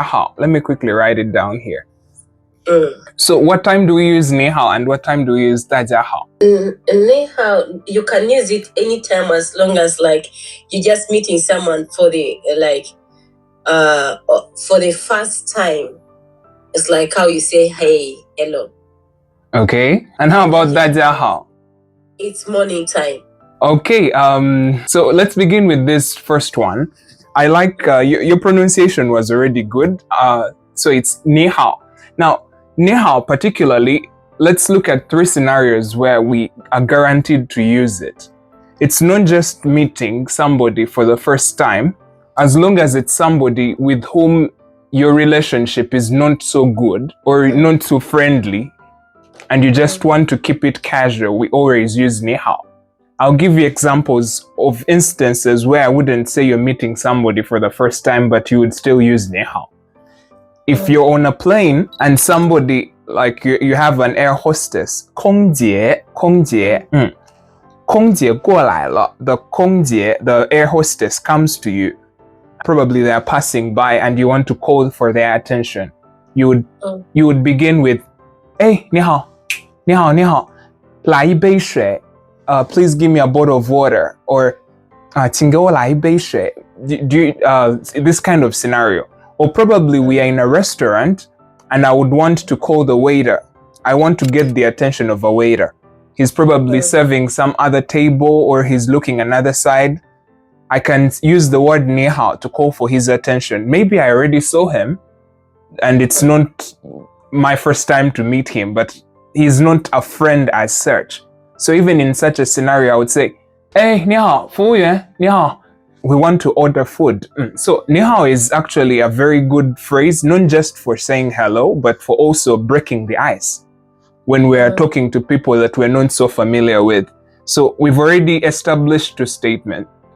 好. Let me quickly write it down here. Mm. So what time do we use 你好 and what time do we use 大家好? 你好, you can use it anytime as long as like you're just meeting someone for the for the first time. It's like how you say hey, hello. Okay. And how about 大家好? It's morning time. Okay. So let's begin with this first one. I like your pronunciation was already good. So it's 你好. Now, 你好particularly, let's look at 3 scenarios where we are guaranteed to use it. It's not just meeting somebody for the first time, as long as it's somebody with whom your relationship is not so good or not so friendly, and you just want to keep it casual, we always use 你好. I'll give you examples of instances where I wouldn't say you're meeting somebody for the first time, but you would still use 你好. If you're on a plane and somebody, like you have an air hostess, 空姐过来了, the 空姐, the air hostess comes to you. Probably they are passing by and you want to call for their attention. You would begin with, hey, 你好, 来一杯水. Please give me a bottle of water. Or, 请给我来一杯水. This kind of scenario. Or probably we are in a restaurant and I would want to call the waiter. I want to get the attention of a waiter. He's probably serving some other table or he's looking another side. I can use the word 你好 to call for his attention. Maybe I already saw him and it's not my first time to meet him, but he's not a friend as such. So even in such a scenario, I would say, hey, 你好, 服务员, 你好. We want to order food. So 你好 is actually a very good phrase, not just for saying hello, but for also breaking the ice when we are talking to people that we're not so familiar with. So we've already established 2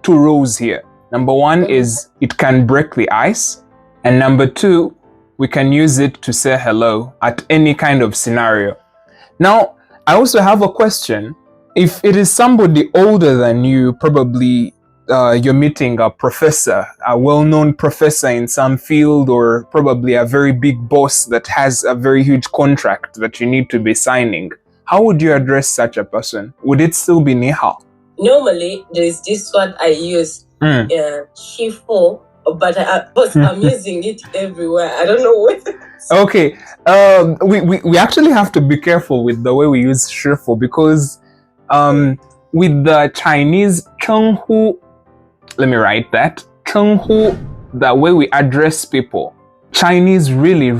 rules here. Number 1 is it can break the ice. And number 2, we can use it to say hello at any kind of scenario. Now, I also have a question. If it is somebody older than you, probably you're meeting a professor, a well-known professor in some field, or probably a very big boss that has a very huge contract that you need to be signing, how would you address such a person? Would it still be 你好? Normally, there is this word I use, 师傅, but I'm using it everywhere. I don't know what. Okay, we actually have to be careful with the way we use 师傅 because with the Chinese 称呼, let me write that, 称呼, the way we address people, Chinese really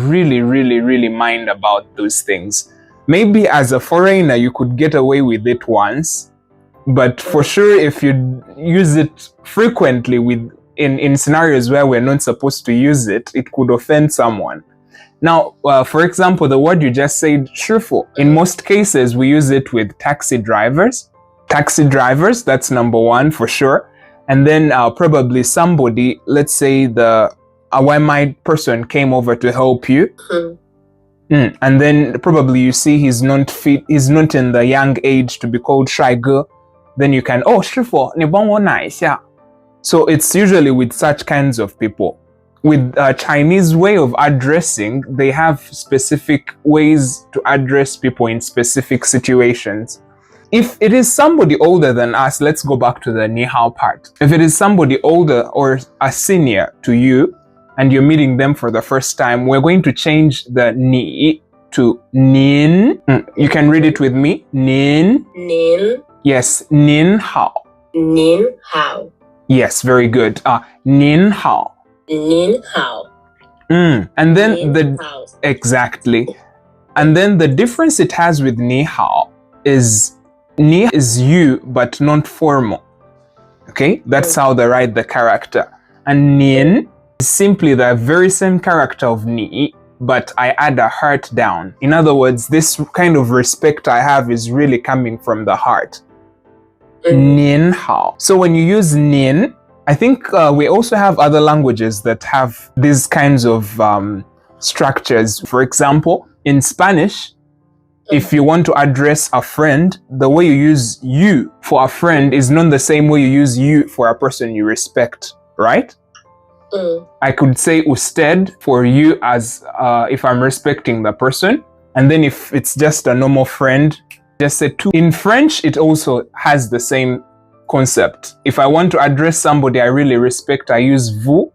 mind about those things. Maybe as a foreigner you could get away with it once, but for sure if you use it frequently in scenarios where we're not supposed to use it, it could offend someone. Now, for example, the word you just said, 师傅, in most cases we use it with taxi drivers. Taxi drivers, that's number 1 for sure. And then probably somebody, let's say a white person came over to help you. And then probably you see he's not in the young age to be called 帅哥. Then you can, 师傅, 你帮我拿一下. So it's usually with such kinds of people. With a Chinese way of addressing, they have specific ways to address people in specific situations. If it is somebody older than us, let's go back to the 你好 part. If it is somebody older or a senior to you, and you're meeting them for the first time, we're going to change the 你 to 您. You can read it with me. 您. 您. Yes, 您好. 您好. Yes, very good. 您好. 您好. And then exactly. And then the difference it has with 你好 is 你 is you but not formal. Okay, that's how they write the character. And 您 is simply the very same character of 你, but I add a heart down. In other words, this kind of respect I have is really coming from the heart. 您好. So when you use 您, I think we also have other languages that have these kinds of structures. For example, in Spanish, if you want to address a friend, the way you use you for a friend is not the same way you use you for a person you respect, right? I could say usted for you as if I'm respecting the person. And then if it's just a normal friend, just say tu. In French, it also has the same concept. If I want to address somebody I really respect, I use vous.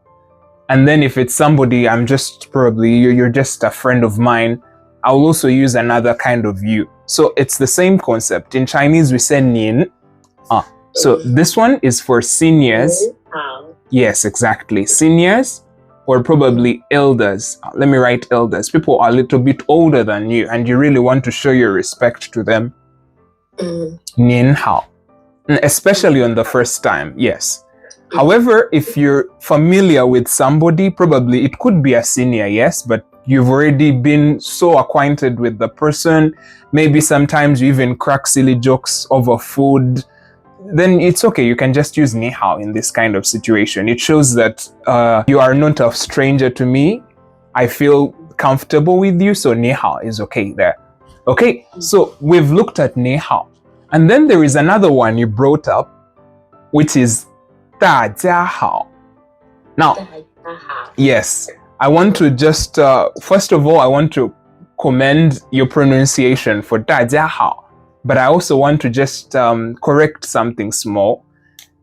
And then if it's somebody I'm just you're just a friend of mine, I'll also use another kind of you. So it's the same concept. In Chinese, we say nin. So this one is for seniors. Yes, exactly. Seniors or probably elders. Let me write elders. People are a little bit older than you and you really want to show your respect to them. Nin hao. Especially on the first time, yes. However, if you're familiar with somebody, probably it could be a senior, yes, but you've already been so acquainted with the person. Maybe sometimes you even crack silly jokes over food. Then it's okay. You can just use ni hao in this kind of situation. It shows that you are not a stranger to me. I feel comfortable with you, so ni hao is okay there. Okay, so we've looked at ni hao. And then there is another one you brought up, which is 大家好. Now, yes, I want to just, first of all, I want to commend your pronunciation for 大家好, but I also want to just correct something small.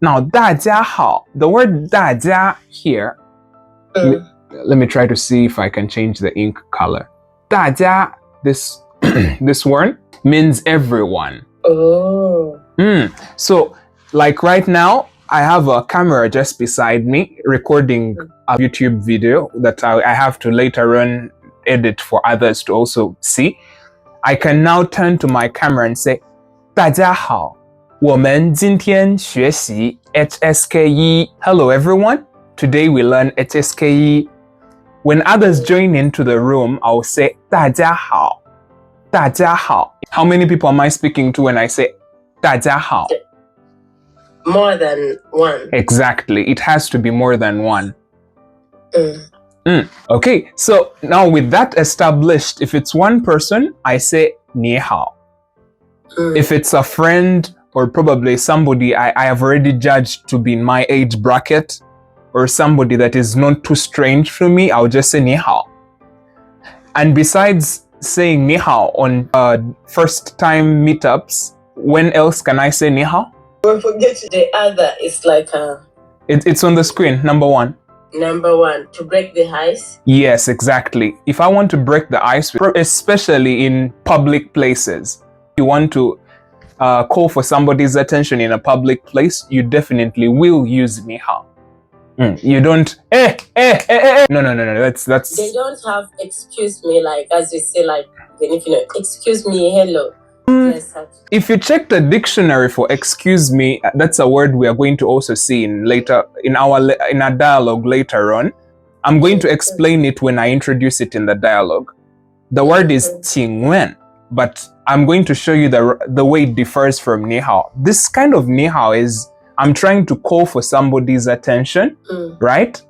Now, 大家好, the word 大家 here, let me try to see if I can change the ink color. 大家, this word means everyone. So, like right now, I have a camera just beside me recording a YouTube video that I have to later on edit for others to also see. I can now turn to my camera and say, 大家好,我们今天学习 HSKE. Hello everyone. Today we learn HSKE. When others join into the room, I'll say 大家好,大家好. How many people am I speaking to when I say 大家好? More than one. Exactly. It has to be more than one. Okay, so now with that established, if it's one person, I say 你好. If it's a friend or probably somebody I have already judged to be in my age bracket or somebody that is not too strange to me, I'll just say 你好. And besides saying 你好 on first time meetups, when else can I say 你好? Don't forget the other. It's like it's on the screen, number one. Number one, to break the ice. Yes, exactly. If I want to break the ice, especially in public places, you want to call for somebody's attention in a public place, you definitely will use 你好. You don't no. That's They don't have excuse me, like as you say, like even if you know excuse me, hello. If you check the dictionary for excuse me, that's a word we are going to also see in our dialogue later on. I'm going to explain it when I introduce it in the dialogue. The word is 请问, but I'm going to show you the way it differs from 你好. This kind of 你好 is I'm trying to call for somebody's attention, right?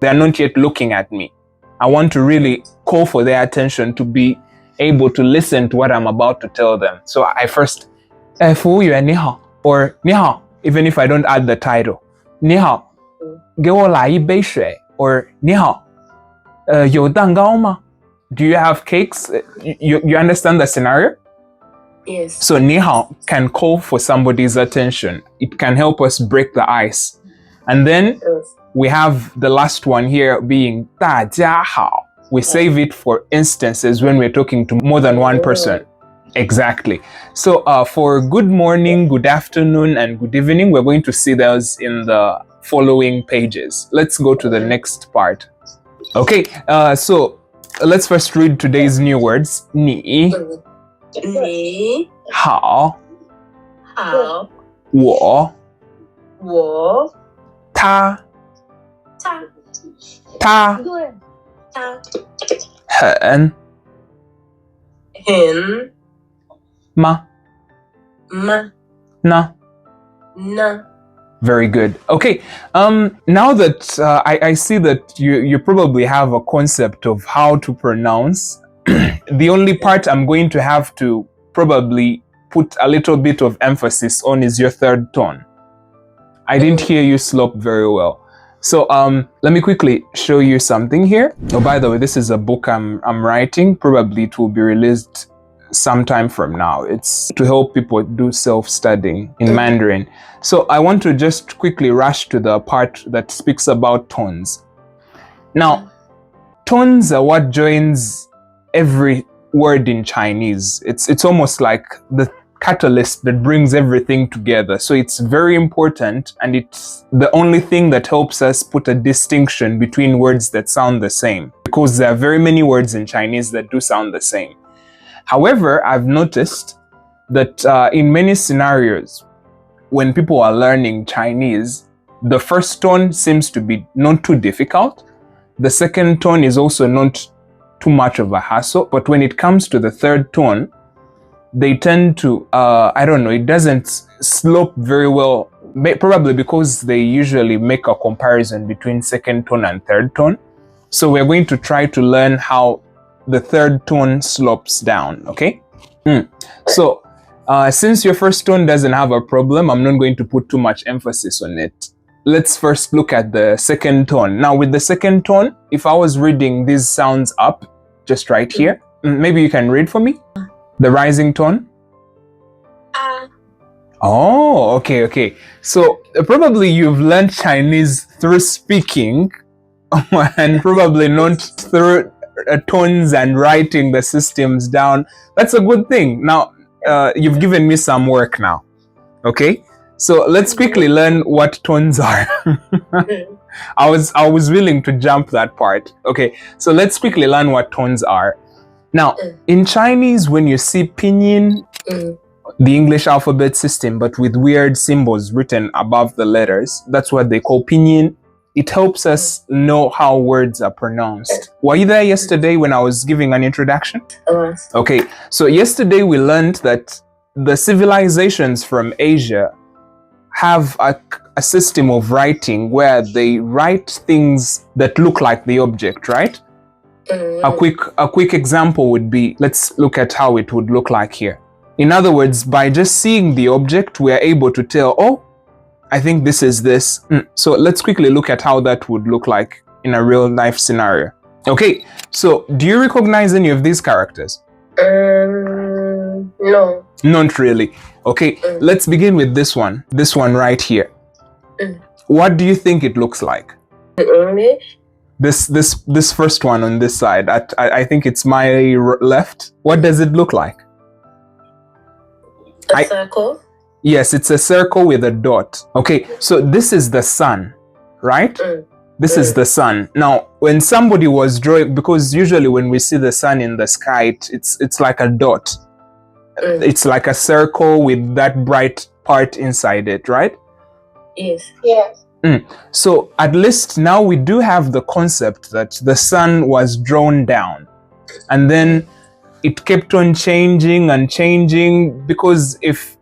They are not yet looking at me. I want to really call for their attention to be able to listen to what I'm about to tell them. So I first, 服务员你好, or 你好, even if I don't add the title. 你好, 给我来一杯水, or 你好, 有蛋糕吗? Do you have cakes? You understand the scenario? Yes. So 你好 can call for somebody's attention. It can help us break the ice. And then we have the last one here being 大家好. We save it for instances when we're talking to more than one person. Exactly. So for good morning, good afternoon, and good evening, we're going to see those in the following pages. Let's go to the next part. Okay, so let's first read today's new words. 你好我他很吗那 Very good. Okay, now that I see that you probably have a concept of how to pronounce, the only part I'm going to have to probably put a little bit of emphasis on is your third tone. I didn't hear you slop very well. So let me quickly show you something here. Oh, by the way, this is a book I'm writing. Probably it will be released sometime from now. It's to help people do self-studying in Mandarin. So I want to just quickly rush to the part that speaks about tones. Now, tones are what joins every word in Chinese. It's almost like the catalyst that brings everything together. So it's very important, and it's the only thing that helps us put a distinction between words that sound the same, because there are very many words in Chinese that do sound the same. However, I've noticed that in many scenarios, when people are learning Chinese, the first tone seems to be not too difficult. The second tone is also not too much of a hassle. But when it comes to the third tone, they tend to, I don't know, it doesn't slope very well, probably because they usually make a comparison between second tone and third tone. So we're going to try to learn how the third tone slopes down, okay? So since your first tone doesn't have a problem, I'm not going to put too much emphasis on it. Let's first look at the second tone. Now with the second tone, if I was reading these sounds up, just right here, maybe you can read for me? The rising tone? Oh, okay. So probably you've learned Chinese through speaking and probably not through tones and writing the systems down. That's a good thing. Now, you've given me some work now, okay? So let's quickly learn what tones are. I was willing to jump that part. Okay, so let's quickly learn what tones are. Now, in Chinese, when you see Pinyin, the English alphabet system, but with weird symbols written above the letters, that's what they call Pinyin. It helps us know how words are pronounced. Were you there yesterday when I was giving an introduction? Okay, so yesterday we learned that the civilizations from Asia have a system of writing where they write things that look like the object, right? A quick example would be, let's look at how it would look like here. In other words, by just seeing the object, we are able to tell, oh, I think this is this. So let's quickly look at how that would look like in a real life scenario. Okay, so do you recognize any of these characters? No. Not really. Okay, let's begin with this one right here. What do you think it looks like? English? This first one on this side, I think it's my left. What does it look like? A circle? Yes, it's a circle with a dot. Okay, so this is the sun, right? This is the sun. Now, when somebody was drawing, because usually when we see the sun in the sky, it's like a dot. It's like a circle with that bright part inside it, right? Yes. Yes. So at least now we do have the concept that the sun was drawn down, and then it kept on changing and changing, because if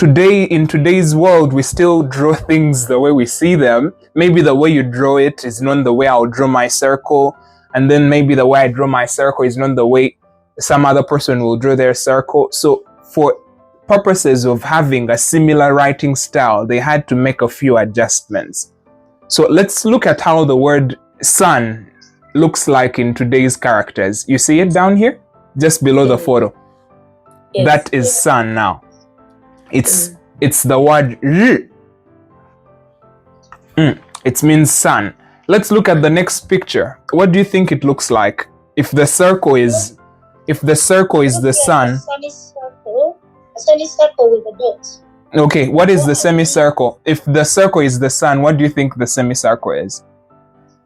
in today's world we still draw things the way we see them, maybe the way you draw it is not the way I'll draw my circle, and then maybe the way I draw my circle is not the way some other person will draw their circle. So for purposes of having a similar writing style, they had to make a few adjustments. So let's look at how the word sun looks like in today's characters. You see it down here? Just below the photo. Yes. That is sun now. It's the word r. It means sun. Let's look at the next picture. What do you think it looks like? If the circle is the sun. A semicircle with a dot. Okay, what is the semicircle? If the circle is the sun, what do you think the semicircle is?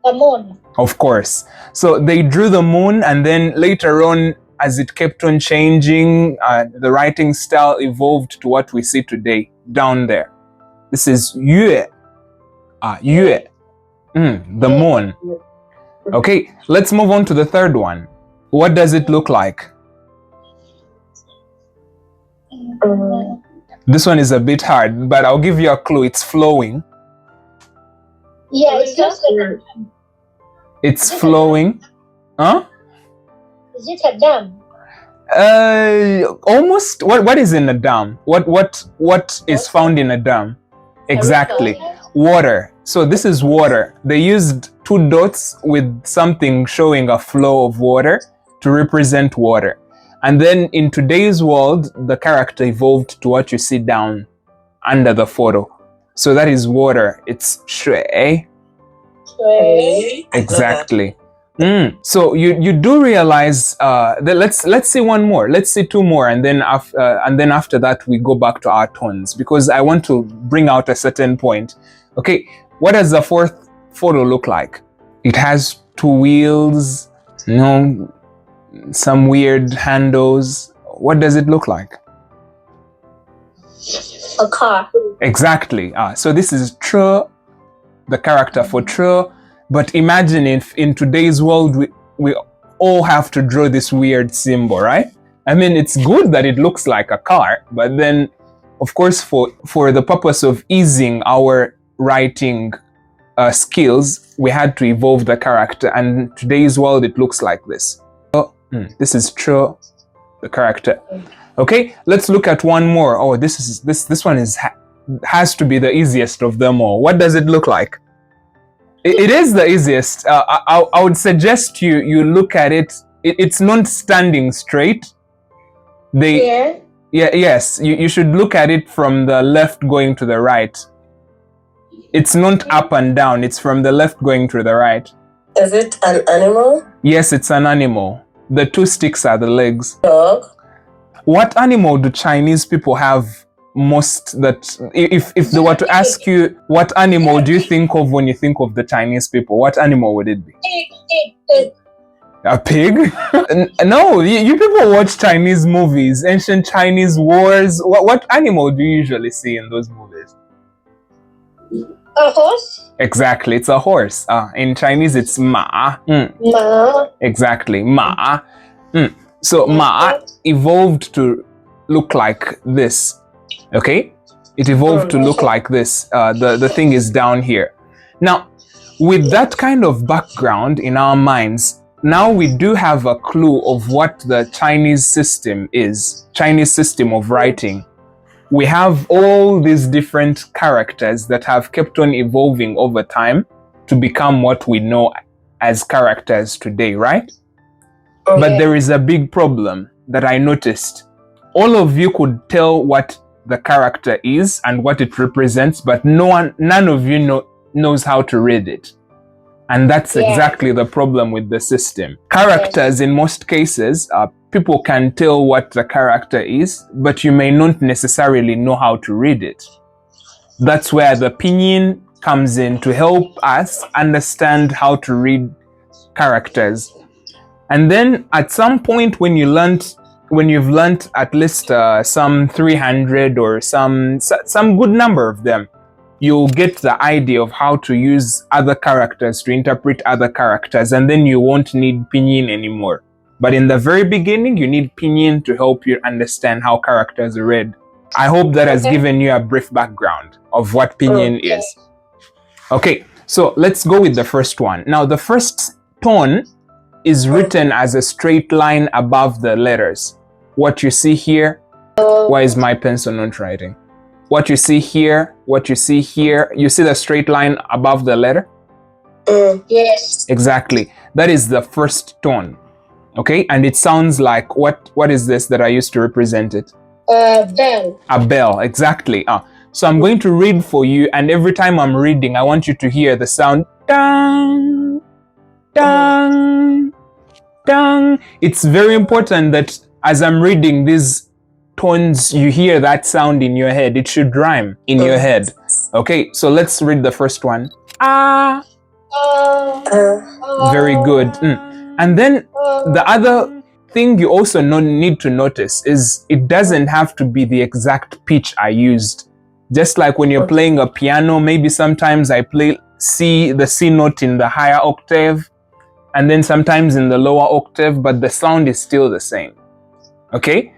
The moon. Of course. So they drew the moon, and then later on, as it kept on changing, the writing style evolved to what we see today down there. This is yue. Yue. The moon. Okay, let's move on to the third one. What does it look like? This one is a bit hard, but I'll give you a clue. It's flowing. Yeah, it's just like it's flowing. Huh? Is it a dam? Almost. What is in a dam? What is found in a dam? Exactly. Water. So this is water. They used 2 dots with something showing a flow of water to represent water. And then in today's world, the character evolved to what you see down under the photo. So that is water. It's shui. Exactly. So you do realize that let's see one more. Let's see 2 more, and then after that we go back to our tones, because I want to bring out a certain point. Okay, what does the 4th photo look like? It has 2 wheels, some weird handles. What does it look like? A car. Exactly. So this is tr, the character for tr. But imagine if in today's world we all have to draw this weird symbol, right? I mean, it's good that it looks like a car, but then, of course, for the purpose of easing our writing skills, we had to evolve the character, and in today's world it looks like this. This is tr, the character. Okay, let's look at one more. Oh, this one has to be the easiest of them all. What does it look like? It is the easiest. I would suggest you look at it. It's not standing straight. Yes, you should look at it from the left going to the right. It's not up and down. It's from the left going to the right. Is it an animal? Yes, it's an animal. The 2 sticks are the legs. Dog. What animal do Chinese people have most? That if they were to ask you, what animal do you think of when you think of the Chinese people, what animal would it be? Pig. A pig? No, you people watch Chinese movies, ancient Chinese wars. What animal do you usually see in those movies? A horse. Exactly, it's a horse. In Chinese, it's ma. Ma. Exactly, ma. So ma evolved to look like this. Okay, it evolved to look like this. The thing is down here. Now, with that kind of background in our minds, now we do have a clue of what the Chinese system is, Chinese system of writing. We have all these different characters that have kept on evolving over time to become what we know as characters today, right? Okay. But there is a big problem that I noticed. All of you could tell what the character is and what it represents, but none of you knows how to read it. And that's exactly the problem with the system. Characters, in most cases, people can tell what the character is, but you may not necessarily know how to read it. That's where the Pinyin comes in to help us understand how to read characters. And then at some point when you've learned at least some 300 or some good number of them, you'll get the idea of how to use other characters to interpret other characters, and then you won't need Pinyin anymore. But in the very beginning, you need Pinyin to help you understand how characters are read. I hope that has given you a brief background of what Pinyin is. Okay, so let's go with the first one. Now, the first tone is written as a straight line above the letters. What you see here, why is my pencil not writing? What you see here, what you see here, you see the straight line above the letter? Yes. Exactly. That is the first tone. Okay, and it sounds like, what is this that I used to represent it? Bell. A bell, exactly. So I'm going to read for you, and every time I'm reading, I want you to hear the sound dang, dang, dang. It's very important that as I'm reading these tones, you hear that sound in your head. It should rhyme in your head. Okay, so let's read the first one. Ah. Very good. And then the other thing you also need to notice is it doesn't have to be the exact pitch I used. Just like when you're playing a piano, maybe sometimes I play the C note in the higher octave, and then sometimes in the lower octave, but the sound is still the same. Okay?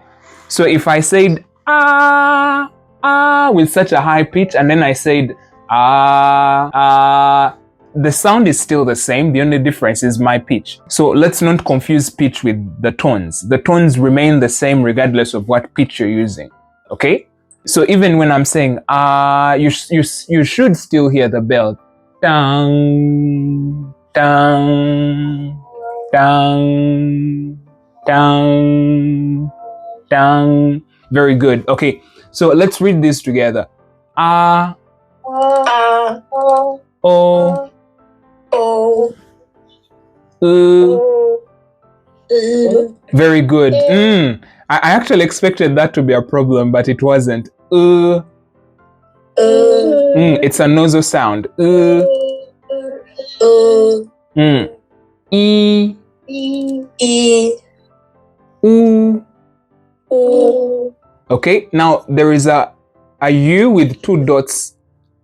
So if I said ah, ah with such a high pitch, and then I said ah, ah, the sound is still the same. The only difference is my pitch. So let's not confuse pitch with the tones. The tones remain the same regardless of what pitch you're using. Okay? So even when I'm saying ah, you should still hear the bell. Dang, dang, dang, dang, dang. Very good. Okay, so let's read this together. Ah, o, very good. I actually expected that to be a problem, but it wasn't. It's a nasal sound. E, U. Okay, now there is a U with 2 dots.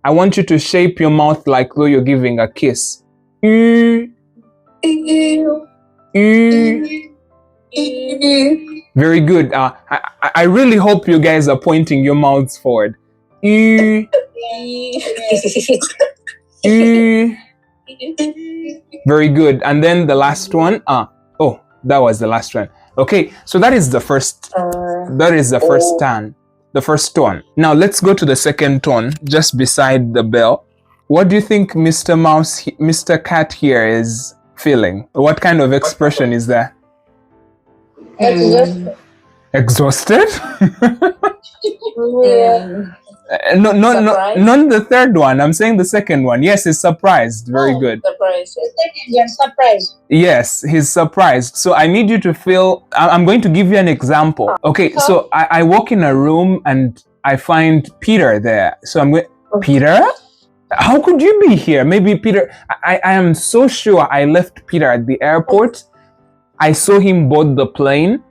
I want you to shape your mouth like though you're giving a kiss. U. Very good. I really hope you guys are pointing your mouths forward. U. U. Very good. And then the last one. Oh, that was the last one. Okay, so that is the first. That is the first tone. The first tone. Now let's go to the second tone, just beside the bell. What do you think Mr. Mouse, Mr. Cat here is feeling? What kind of expression is that? Exhausted? No, not the third one. I'm saying the second one. Yes, he's surprised. Very good. Surprised. You're surprised. Yes, he's surprised. So I need you to feel. I'm going to give you an example. Okay, so I walk in a room and I find Peter there. So I'm going, Peter? How could you be here? Maybe Peter. I am so sure I left Peter at the airport. I saw him board the plane.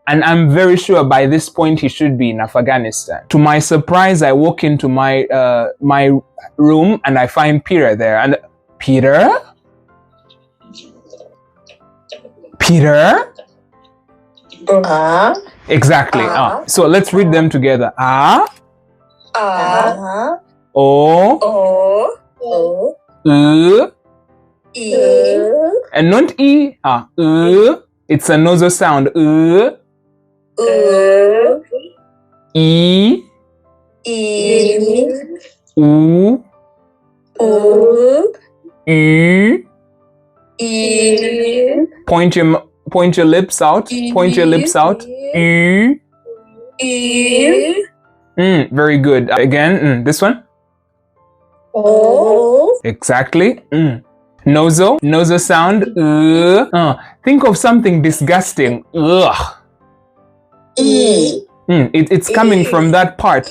And I'm very sure by this point he should be in Afghanistan. To my surprise, I walk into my my room and I find Peter there. And Peter? Peter? Exactly. So let's read them together. O. And not E. It's a nasal sound. E. U. U. Point your lips out. Point your lips out. U. Very good. Again, this one. Exactly. Nasal sound. Think of something disgusting. It's coming from that part.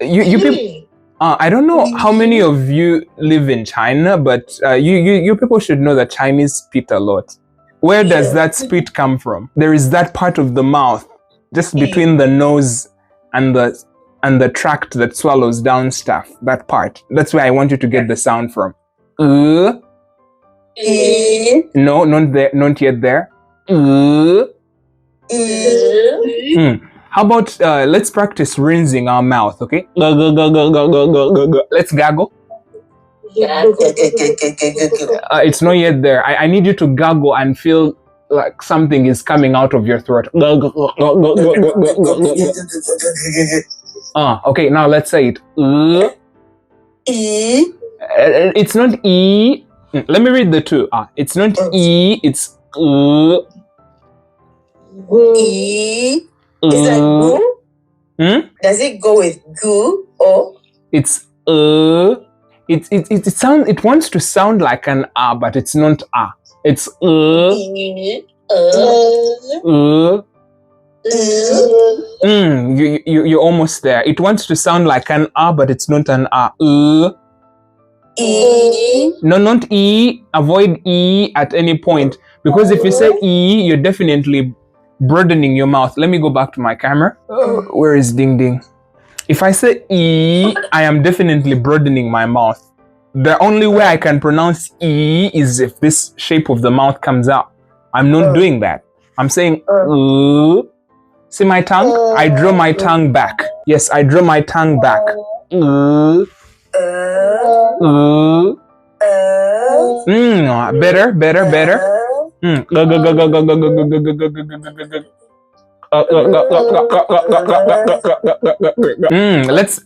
You people. I don't know how many of you live in China, but you people should know that Chinese spit a lot. Where does that spit come from? There is that part of the mouth, just between the nose and the tract that swallows down stuff. That part. That's where I want you to get the sound from. No, not there. Not yet there. How about let's practice rinsing our mouth, okay? Let's gargle. It's not yet there. I need you to gargle and feel like something is coming out of your throat. Okay, now let's say it. It's not E. Let me read the two. It's not E, it's E. Is that goo? Does it go with goo or? It's it wants to sound like an but it's not It's you're almost there. It wants to sound like an but it's not an E. No, not E. Avoid E at any point, because if you say E, you're definitely broadening your mouth. Let me go back to my camera. Where is Ding Ding? If I say E, I am definitely broadening my mouth. The only way I can pronounce E is if this shape of the mouth comes out. I'm not doing that. I'm saying see my tongue? I draw my tongue back. Yes, I draw my tongue back. Better.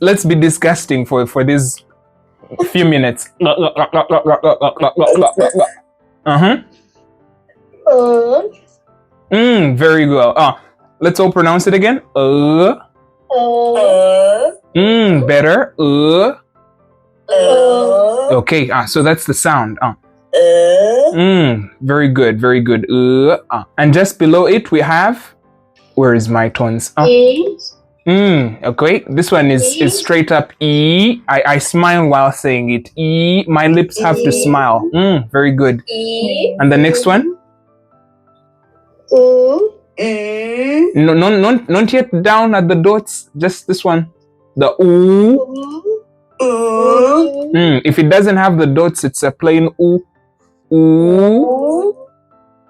Let's be disgusting for this A few minutes. Very good. Let's all pronounce it again. Better. Okay. So that's the sound. Very good. Very good. And just below it we have. Where is my tones? Okay. This one is straight up E. I smile while saying it. E. My lips have to smile. Very good. And the next one? No, not yet down at the dots. Just this one. The oo. If it doesn't have the dots, it's a plain oo. Ooh.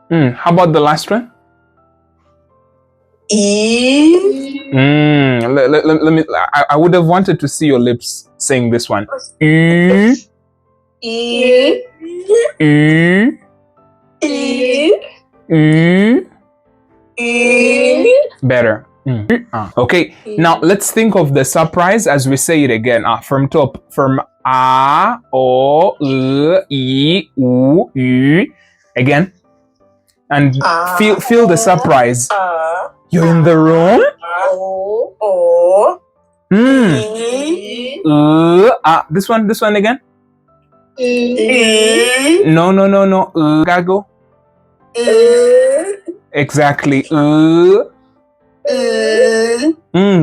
How about the last one? Let me. I would have wanted to see your lips saying this one. Better. Okay. Now let's think of the surprise as we say it again. From top. From a, o, e, u, ü. Again. And feel the surprise. You're in the room? This one again? No. Gago. Exactly.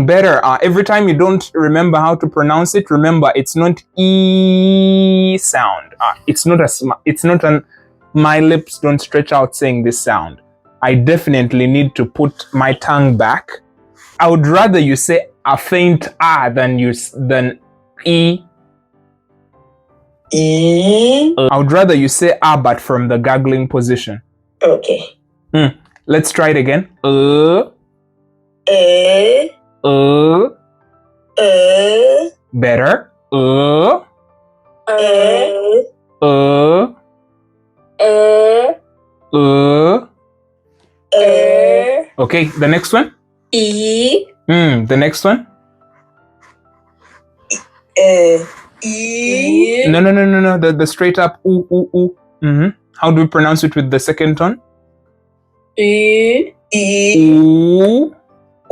Better. Every time you don't remember how to pronounce it, remember it's not E sound. It's not an my lips don't stretch out saying this sound. I definitely need to put my tongue back. I would rather you say a faint than E. I would rather you say but from the gargling position. Okay. Let's try it again. Better. Okay, the next one? E. The next one? E. No. The straight up oo. How do we pronounce it with the second tone? E. Ooh.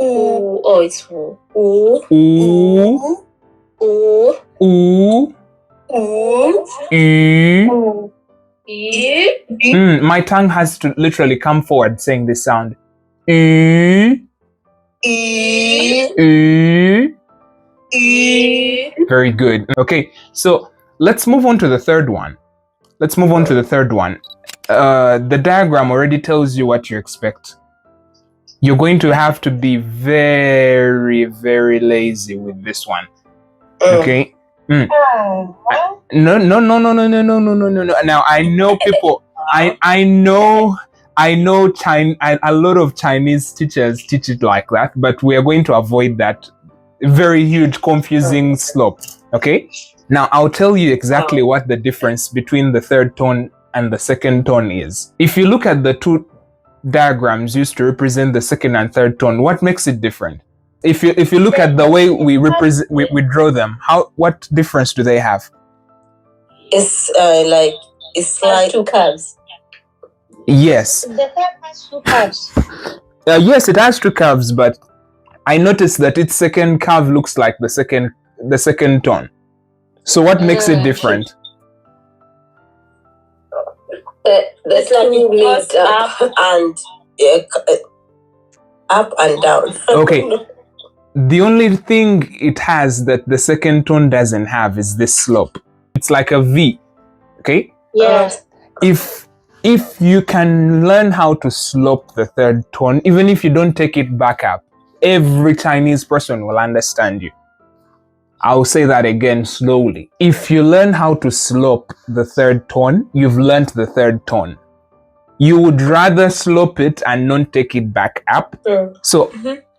Ooh. Oh, it's ooh. Ooh. Ooh. Ooh. Ooh. E. My tongue has to literally come forward saying this sound. Very good. Okay, so let's move on to the third one. The diagram already tells you what you expect. You're going to have to be very, very lazy with this one. Okay? No. Now I know people. I know a lot of Chinese teachers teach it like that, but we are going to avoid that very huge confusing slope. Okay? Now I'll tell you exactly what the difference between the third tone and the second tone is. If you look at the two diagrams used to represent the second and third tone, what makes it different? If you look at the way we draw them, what difference do they have? It's like two curves. Yes. The third has two curves. Yes, it has two curves, but I noticed that its second curve looks like the second tone. So what makes it different? The two goes up and down. Okay. The only thing it has that the second tone doesn't have is this slope. It's like a V. Okay? Yes. If you can learn how to slope the third tone, even if you don't take it back up, every Chinese person will understand you. I'll say that again slowly. If you learn how to slope the third tone, you've learned the third tone. You would rather slope it and not take it back up. So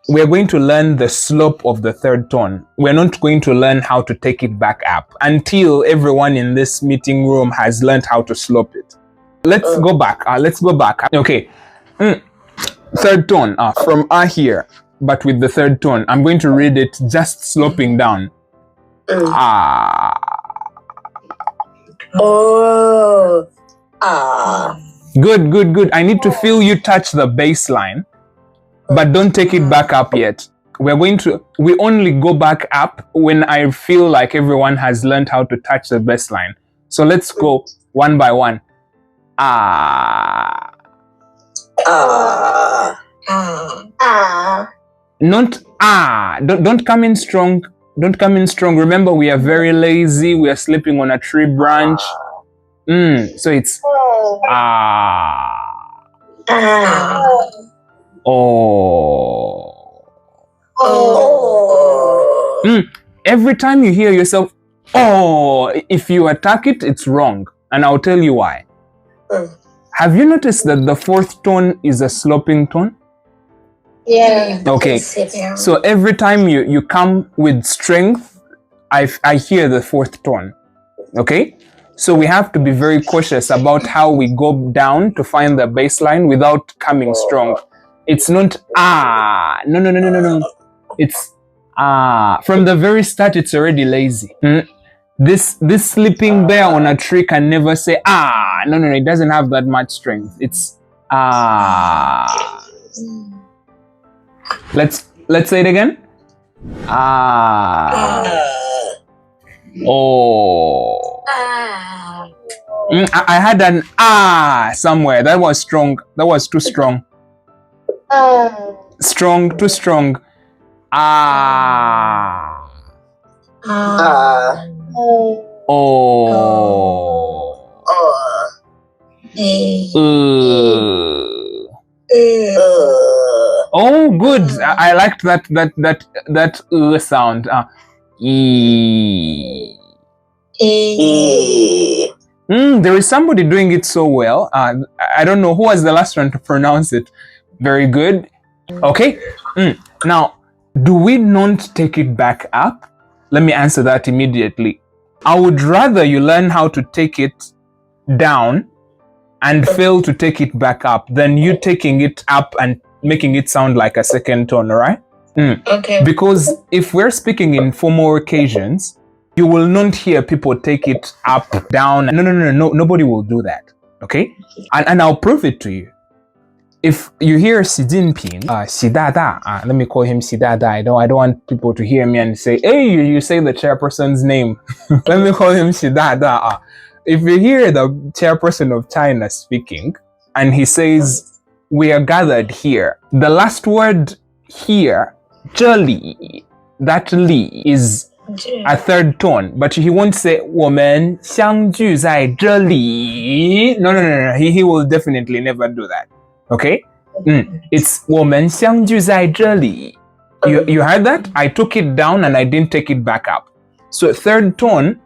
we're going to learn the slope of the third tone. We're not going to learn how to take it back up until everyone in this meeting room has learned how to slope it. Let's go back. Okay. Third tone from A here, but with the third tone. I'm going to read it just sloping down. Oh. Ah. Good, good, good. I need to feel you touch the bass line, but don't take it back up yet. We only go back up when I feel like everyone has learned how to touch the bass line. So let's go one by one. Ah. Ah. Ah. Ah. Not ah. Don't come in strong. Don't come in strong. Remember, we are very lazy. We are sleeping on a tree branch. So it's ah. Ah. Oh. Oh. Every time you hear yourself, oh, if you attack it, it's wrong. And I'll tell you why. Have you noticed that the fourth tone is a sloping tone? Yeah. Okay. So every time you come with strength, I hear the fourth tone. Okay? So we have to be very cautious about how we go down to find the bass line without coming strong. It's not ah. No. It's ah. From the very start, it's already lazy. This sleeping bear on a tree can never say ah. No. It doesn't have that much strength. It's ah. Let's say it again. Ah. Oh. I had an ah somewhere. That was strong. That was too strong. Strong, too strong. Ah. Oh. Oh, good. I liked that sound. There is somebody doing it so well. I don't know who was the last one to pronounce it. Very good. Okay. Now, do we not take it back up? Let me answer that immediately. I would rather you learn how to take it down and fail to take it back up than you taking it up and making it sound like a second tone, right? Okay. Because if we're speaking in formal occasions, you will not hear people take it up, down. No, nobody will do that, okay? And I'll prove it to you. If you hear Xi Jinping, Xi Dada, let me call him Xi Dada. I don't want people to hear me and say, hey, you say the chairperson's name. Let me call him Xi Dada. If you hear the chairperson of China speaking, and he says, we are gathered here, the last word here, 这里, that li is a third tone, but he won't say 我们相聚在这里. No. He will definitely never do that. Okay? It's 我们相聚在这里. You heard that? I took it down and I didn't take it back up. So third tone,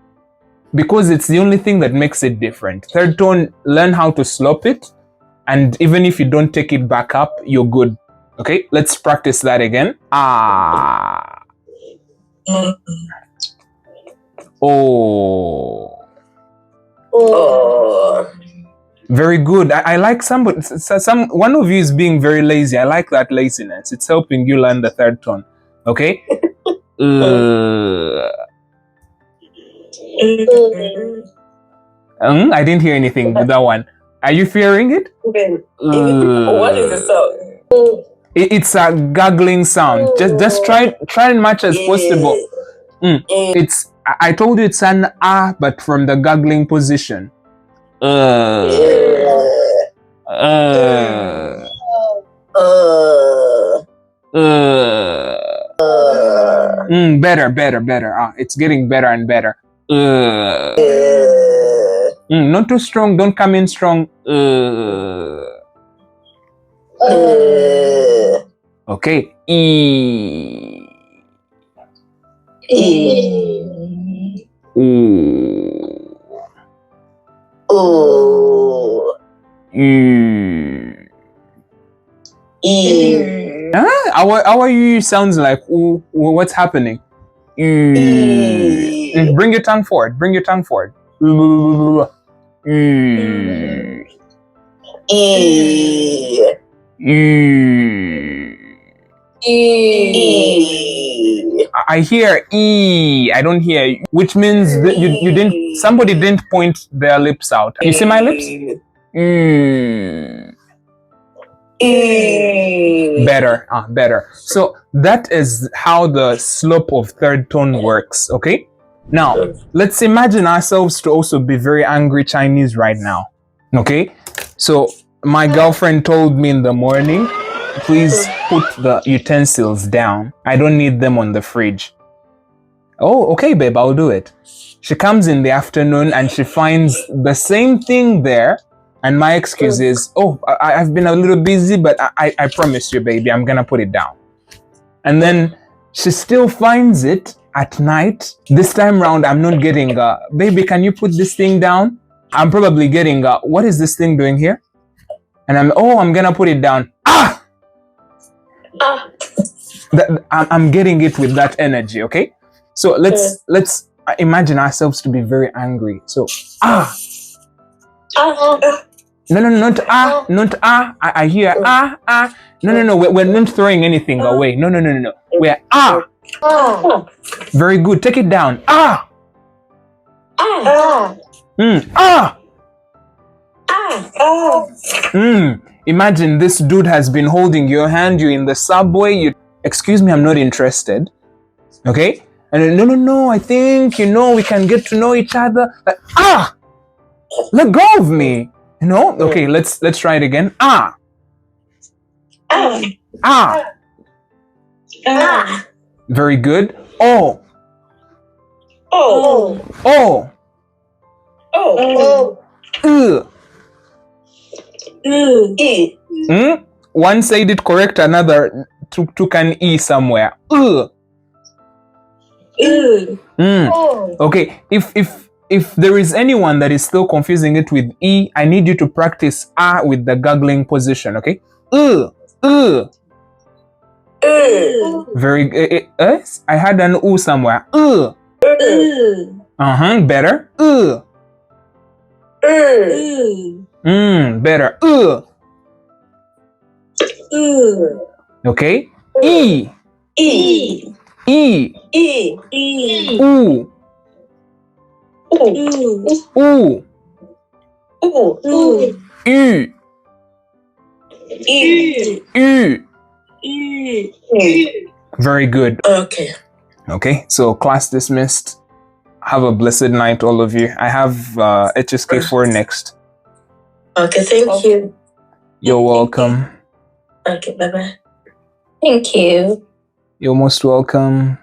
because it's the only thing that makes it different. Third tone, learn how to slope it, and even if you don't take it back up, you're good. Okay, let's practice that again. Ah. Oh. Very good. I like one of you is being very lazy. I like that laziness. It's helping you learn the third tone. Okay? I didn't hear anything with that one. Are you fearing it? What is the sound? It's a gargling sound. Just try as much as possible. It's I told you it's an ah, but from the gargling position. Better. It's getting better and better. Not too strong. Don't come in strong. Okay. E. Our U sounds like ooh, what's happening? Bring your tongue forward. I hear E. I don't hear, which means that you didn't. Somebody didn't point their lips out. You see my lips? Better. Better. So that is how the slope of third tone works. Okay. Now let's imagine ourselves to also be very angry Chinese right now. Okay. So my girlfriend told me in the morning, please put the utensils down. I don't need them on the fridge. Oh, okay, babe, I'll do it. She comes in the afternoon and she finds the same thing there. And my excuse is, oh, I've been a little busy, but I promise you, baby, I'm going to put it down. And then she still finds it at night. This time round, I'm not getting, baby, can you put this thing down? I'm probably getting, what is this thing doing here? And I'm going to put it down. I'm getting it with that energy, okay? So let's imagine ourselves to be very angry. So, No, not I hear No, we're not throwing anything away. No. We're Very good. Take it down. Imagine this dude has been holding your hand. You're in the subway. Excuse me, I'm not interested. Okay? And no, I think, we can get to know each other. Let go of me. Okay, let's try it again. Very good. One said it correct, another took an E somewhere. Okay, if there is anyone that is still confusing it with E, I need you to practice with the gargling position, okay? Very good. I had an U somewhere. Better. Better. Okay. E. Very good. Okay, so class dismissed. Have a blessed night, all of you. I have HSK4 next. Okay, thank you. You're welcome. Okay, bye-bye. Thank you. You're most welcome.